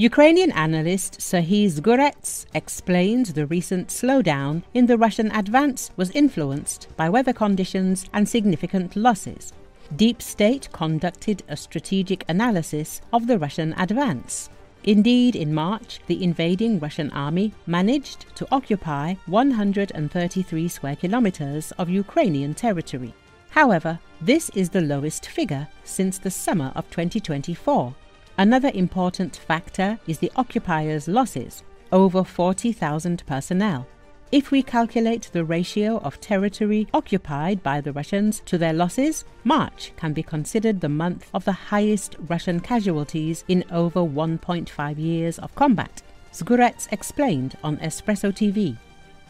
Ukrainian analyst Serhiy Zgurets explains the recent slowdown in the Russian advance was influenced by weather conditions and significant losses. DeepState conducted a strategic analysis of the Russian advance. Indeed, in March, the invading Russian army managed to occupy 133 square kilometers of Ukrainian territory. However, this is the lowest figure since the summer of 2024. Another important factor is the occupiers' losses, over 40,000 personnel. If we calculate the ratio of territory occupied by the Russians to their losses, March can be considered the month of the highest Russian casualties in over 1.5 years of combat, Zgurets explained on Espreso TV.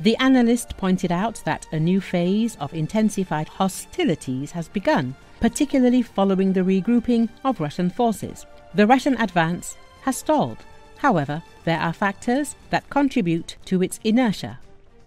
The analyst pointed out that a new phase of intensified hostilities has begun, particularly following the regrouping of Russian forces. The Russian advance has stalled. However, there are factors that contribute to its inertia.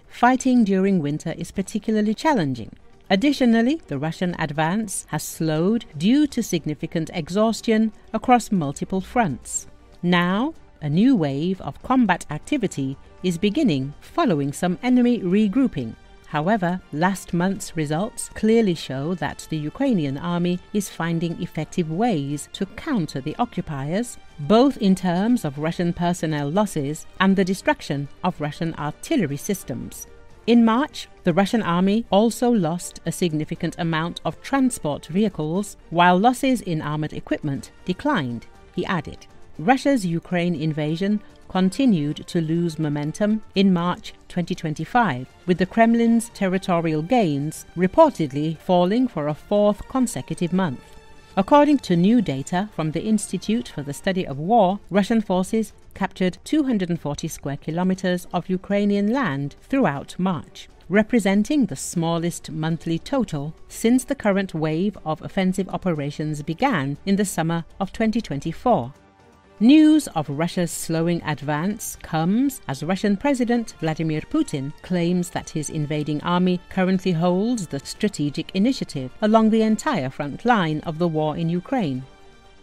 Fighting during winter is particularly challenging. Additionally, the Russian advance has slowed due to significant exhaustion across multiple fronts. Now, a new wave of combat activity is beginning following some enemy regrouping. However, last month's results clearly show that the Ukrainian army is finding effective ways to counter the occupiers, both in terms of Russian personnel losses and the destruction of Russian artillery systems. In March, the Russian army also lost a significant amount of transport vehicles, while losses in armored equipment declined, he added. Russia's Ukraine invasion continued to lose momentum in March 2025, with the Kremlin's territorial gains reportedly falling for a fourth consecutive month. According to new data from the Institute for the Study of War, Russian forces captured 240 square kilometers of Ukrainian land throughout March, representing the smallest monthly total since the current wave of offensive operations began in the summer of 2024. News of Russia's slowing advance comes as Russian President Vladimir Putin claims that his invading army currently holds the strategic initiative along the entire front line of the war in Ukraine.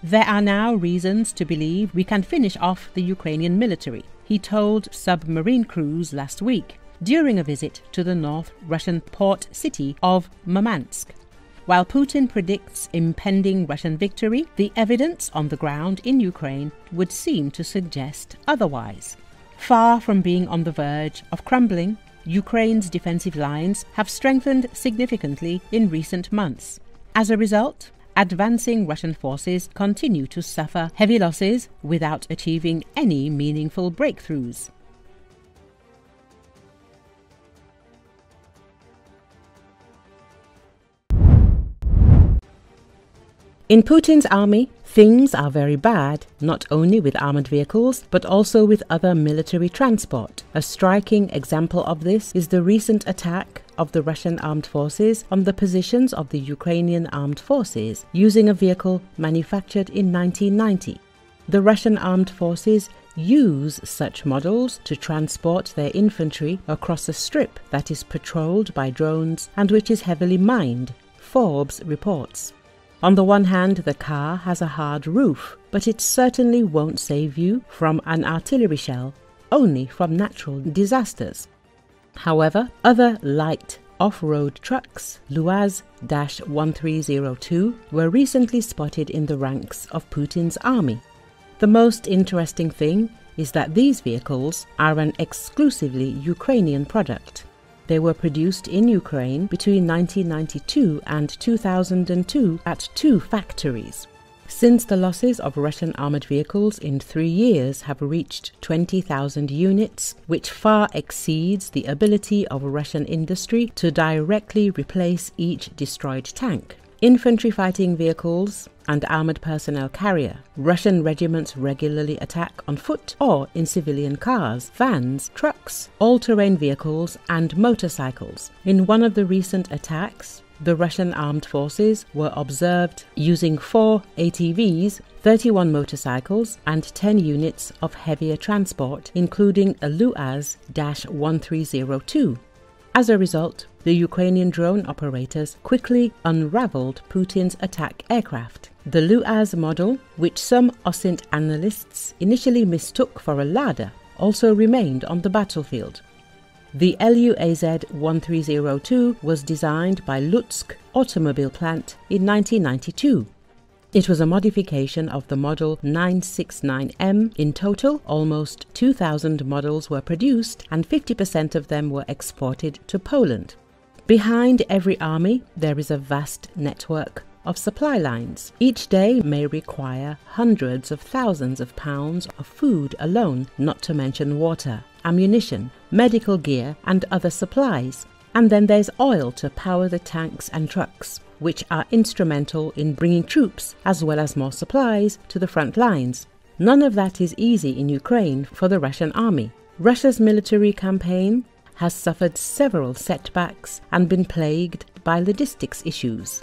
There are now reasons to believe we can finish off the Ukrainian military, he told submarine crews last week during a visit to the North Russian port city of Murmansk. While Putin predicts impending Russian victory, the evidence on the ground in Ukraine would seem to suggest otherwise. Far from being on the verge of crumbling, Ukraine's defensive lines have strengthened significantly in recent months. As a result, advancing Russian forces continue to suffer heavy losses without achieving any meaningful breakthroughs. In Putin's army, things are very bad, not only with armored vehicles, but also with other military transport. A striking example of this is the recent attack of the Russian armed forces on the positions of the Ukrainian armed forces, using a vehicle manufactured in 1990. The Russian armed forces use such models to transport their infantry across a strip that is patrolled by drones and which is heavily mined, Forbes reports. On the one hand, the car has a hard roof, but it certainly won't save you from an artillery shell, only from natural disasters. However, other light off-road trucks, Luaz-1302, were recently spotted in the ranks of Putin's army. The most interesting thing is that these vehicles are an exclusively Ukrainian product. They were produced in Ukraine between 1992 and 2002 at 2 factories. Since the losses of Russian armored vehicles in 3 years have reached 20,000 units, which far exceeds the ability of Russian industry to directly replace each destroyed tank, infantry fighting vehicles, and armored personnel carrier, Russian regiments regularly attack on foot or in civilian cars, vans, trucks, all-terrain vehicles, and motorcycles. In one of the recent attacks, the Russian armed forces were observed using 4 ATVs, 31 motorcycles, and 10 units of heavier transport, including a Luaz-1302. As a result, the Ukrainian drone operators quickly unraveled Putin's attack aircraft. The Luaz model, which some OSINT analysts initially mistook for a Lada, also remained on the battlefield. The LUAZ-1302 was designed by Lutsk Automobile Plant in 1992. It was a modification of the model 969M. In total, almost 2,000 models were produced and 50% of them were exported to Poland. Behind every army, there is a vast network of supply lines. Each day may require hundreds of thousands of pounds of food alone, not to mention water, ammunition, medical gear and other supplies. And then there's oil to power the tanks and trucks, which are instrumental in bringing troops as well as more supplies to the front lines. None of that is easy in Ukraine for the Russian army. Russia's military campaign has suffered several setbacks and been plagued by logistics issues.